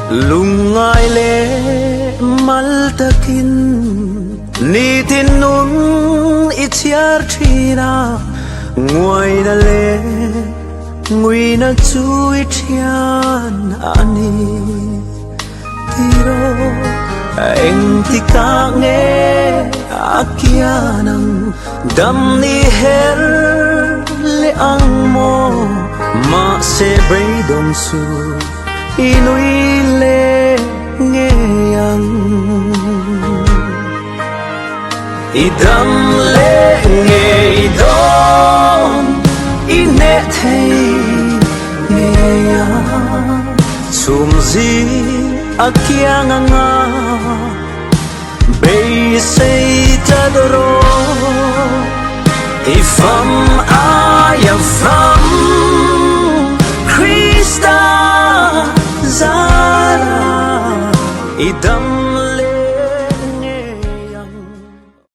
lung ai le mal takin ni tin nun ichiar thina nguai na le ngui na chui thian ani tiro anh ti ka nghe akia nang dam ni her le ang mo ma se bay dom su inui le nghe yang idam le nghe idom ine thei nghe yang sum zi akia nga bay say tadoro ifam aya from Krista Zara idam